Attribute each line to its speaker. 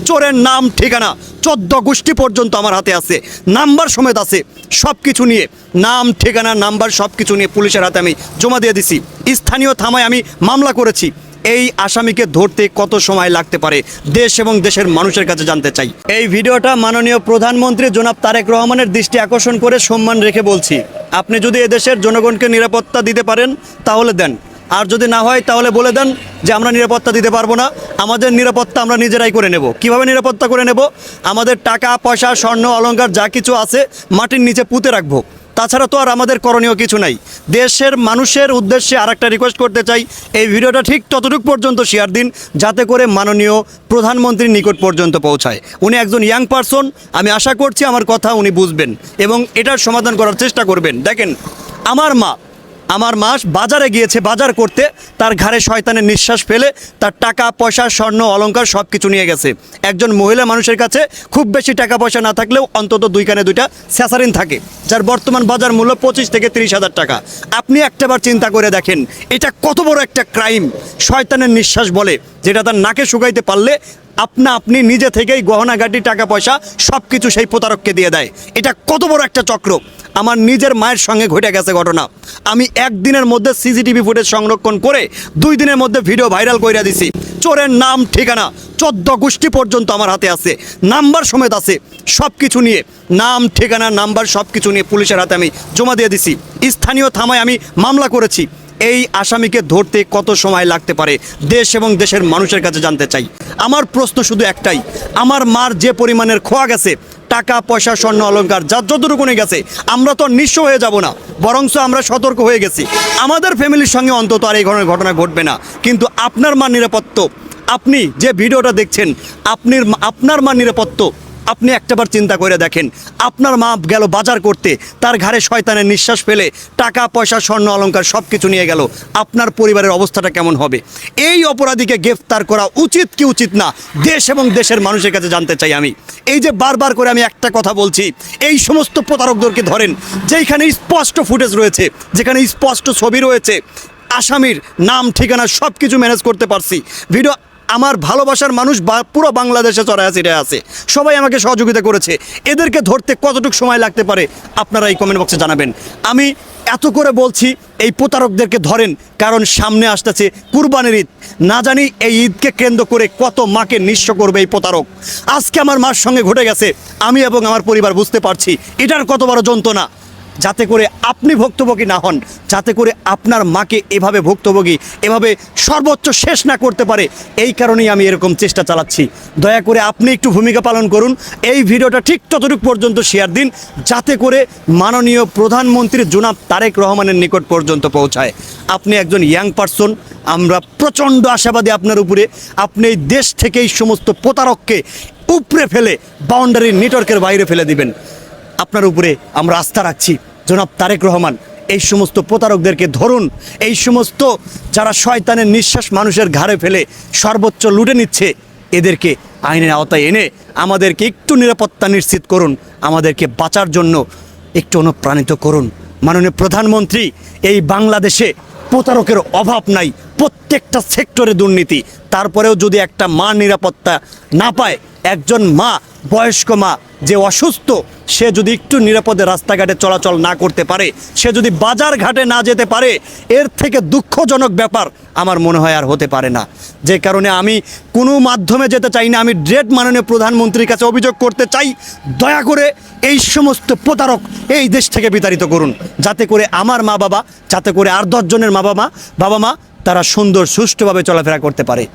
Speaker 1: চোরের নাম ঠিকানা 14 গোষ্ঠী পর্যন্ত আমার হাতে আছে, নাম্বার সমেত আছে। সব কিছু নিয়ে নাম ঠিকানা নাম্বার সব কিছু নিয়ে পুলিশের হাতে আমি জমা দিয়ে দিছি। স্থানীয় থানায় আমি মামলা করেছি। এই আসামিকে ধরতে কত সময় লাগতে পারে দেশ এবং দেশের মানুষের কাছে জানতে চাই। এই ভিডিওটা মাননীয় প্রধানমন্ত্রী জনাব তারেক রহমানের দৃষ্টি আকর্ষণ করে সম্মান রেখে বলছি, আপনি যদি এদেশের জনগণকে নিরাপত্তা দিতে পারেন তাহলে দেন, আর যদি না হয় তাহলে বলে দেন যে আমরা নিরাপত্তা দিতে পারবো না, আমাদের নিরাপত্তা আমরা নিজেরাই করে নেব। কিভাবে নিরাপত্তা করে নেব? আমাদের টাকা পয়সা স্বর্ণ অলংকার যা কিছু আছে মাটির নিচে পুঁতে রাখবো, তাছাড়া তো আর আমাদের করণীয় কিছু নাই। দেশের মানুষের উদ্দেশ্যে আরেকটা রিকোয়েস্ট করতে চাই, এই ভিডিওটা ঠিক ততটুকু পর্যন্ত শেয়ার দিন যাতে করে মাননীয় প্রধানমন্ত্রীর নিকট পর্যন্ত পৌঁছায়। উনি একজন ইয়াং পারসন, আমি আশা করছি আমার কথা উনি বুঝবেন এবং এটার সমাধান করার চেষ্টা করবেন। দেখেন, আমার মা বাজারে গিয়েছে বাজার করতে, তার ঘাড়ে শয়তানের নিঃশ্বাস ফেলে তার টাকা পয়সা স্বর্ণ অলংকার সব কিছু নিয়ে গেছে। একজন মহিলা মানুষের কাছে খুব বেশি টাকা পয়সা না থাকলেও অন্তত 2 কানে 2টা স্যাসারিন থাকে, যার বর্তমান বাজার মূল্য 25 থেকে 30 হাজার টাকা। আপনি একটাবার চিন্তা করে দেখেন এটা কত বড় একটা ক্রাইম। শয়তানের নিঃশ্বাস বলে, যেটা তার নাকে শুকাইতে পারলে আপনি নিজে থেকেই গহনাগাটি টাকা পয়সা সব কিছু সেই প্রতারককে দিয়ে দেয়। এটা কত বড় একটা চক্র। আমার নিজের মায়ের সঙ্গে ঘটে গেছে ঘটনা। আমি একদিনের মধ্যে সিসিটিভি ফুটেজ সংরক্ষণ করে 2 দিনের মধ্যে ভিডিও ভাইরাল করে দিছি। চোরের নাম ঠিকানা 14 গোষ্ঠী পর্যন্ত আমার হাতে আছে, নাম্বার সমেত আছে। সব কিছু নিয়ে নাম ঠিকানা নাম্বার সব কিছু নিয়ে পুলিশের হাতে আমি জমা দিয়ে দিছি। স্থানীয় থানায় আমি মামলা করেছি। এই আসামিকে ধরতে কত সময় লাগতে পারে দেশ এবং দেশের মানুষের কাছে জানতে চাই। আমার প্রশ্ন শুধু একটাই, আমার মার যে পরিমাণের খোয়া গেছে টাকা পয়সা স্বর্ণ অলংকার যা যতটুকুনি গেছে, আমরা তো নিঃস্ব হয়ে যাব না, বরঞ্চ আমরা সতর্ক হয়ে গেছি। আমাদের ফ্যামিলির সঙ্গে অন্তত আর এই ধরনের ঘটনা ঘটবে না। কিন্তু আপনার মা নিরাপত্তা, আপনি যে ভিডিওটা দেখছেন আপনার মা নিরাপত্তা আপনি একটাবার চিন্তা করে দেখেন। আপনার মা গেল বাজার করতে, তার ঘাড়ে শয়তানের নিঃশ্বাস ফেলে টাকা পয়সা স্বর্ণ অলংকার সব কিছু নিয়ে গেল, আপনার পরিবারের অবস্থাটা কেমন হবে? এই অপরাধীকে গ্রেফতার করা উচিত কি উচিত না, দেশ এবং দেশের মানুষের কাছে জানতে চাই আমি। এই যে বারবার করে আমি একটা কথা বলছি, এই সমস্ত প্রতারকদেরকে ধরেন যেখানে স্পষ্ট ফুটেজ রয়েছে, যেখানে স্পষ্ট ছবি রয়েছে, আসামির নাম ঠিকানা সব কিছু ম্যানেজ করতে পারছি। ভিডিও আমার ভালোবাসার মানুষ পুরো বাংলাদেশে চড়ায় ছিটায় আছে, সবাই আমাকে সহযোগিতা করেছে। এদেরকে ধরতে কতটুকু সময় লাগতে পারে আপনারা এই কমেন্ট বক্সে জানাবেন। আমি এত করে বলছি এই প্রতারকদেরকে ধরেন, কারণ সামনে আসতেছে কুরবানির ঈদ। না জানি এই ঈদকে কেন্দ্র করে কত মাকে নিঃস্ব করবে এই প্রতারক। আজকে আমার মার সঙ্গে ঘটে গেছে, আমি এবং আমার পরিবার বুঝতে পারছি এটার কত বড় যন্ত্রণা। যাতে করে আপনি ভুক্তভোগী না হন, যাতে করে আপনার মাকে এভাবে ভুক্তভোগী এভাবে সর্বোচ্চ শেষ না করতে পারে, এই কারণেই আমি এরকম চেষ্টা চালাচ্ছি। দয়া করে আপনি একটু ভূমিকা পালন করুন, এই ভিডিওটা ঠিক ততটুকু পর্যন্ত শেয়ার দিন যাতে করে মাননীয় প্রধানমন্ত্রী জনাব তারেক রহমানের নিকট পর্যন্ত পৌঁছায়। আপনি একজন ইয়াং পারসন, আমরা প্রচণ্ড আশাবাদী আপনার উপরে। আপনি এই দেশ থেকে এই সমস্ত প্রতারককে উপড়ে ফেলে বাউন্ডারির নেটওয়ার্কের বাইরে ফেলে দিবেন। আপনার উপরে আমরা আস্থা রাখছি। জনাব তারেক রহমান, এই সমস্ত প্রতারকদেরকে ধরুন। এই সমস্ত যারা শয়তানের নিঃশ্বাস মানুষের ঘাড়ে ফেলে সর্বোচ্চ লুটে নিচ্ছে, এদেরকে আইনের আওতায় এনে আমাদেরকে একটু নিরাপত্তা নিশ্চিত করুন, আমাদেরকে বাঁচার জন্য একটু অনুপ্রাণিত করুন। মাননীয় প্রধানমন্ত্রী, এই বাংলাদেশে প্রতারকের অভাব নাই, প্রত্যেকটা সেক্টরে দুর্নীতি। তারপরেও যদি একটা মা নিরাপত্তা না পায়, একজন মা বয়স্ক মা যে অসুস্থ, সে যদি একটু নিরাপদে রাস্তাঘাটে চলাচল না করতে পারে, সে যদি বাজার ঘাটে না যেতে পারে, এর থেকে দুঃখজনক ব্যাপার আমার মনে হয় আর হতে পারে না। যে কারণে আমি কোনো মাধ্যমে যেতে চাই না, আমি ডিরেক্ট মাননীয় প্রধানমন্ত্রীর কাছে অভিযোগ করতে চাই, দয়া করে এই সমস্ত প্রতারক এই দেশ থেকে বিতাড়িত করুন, যাতে করে আমার মা বাবা, যাতে করে আর 10 জনের বাবা মা তারা সুন্দর সুষ্ঠুভাবে চলাফেরা করতে পারে।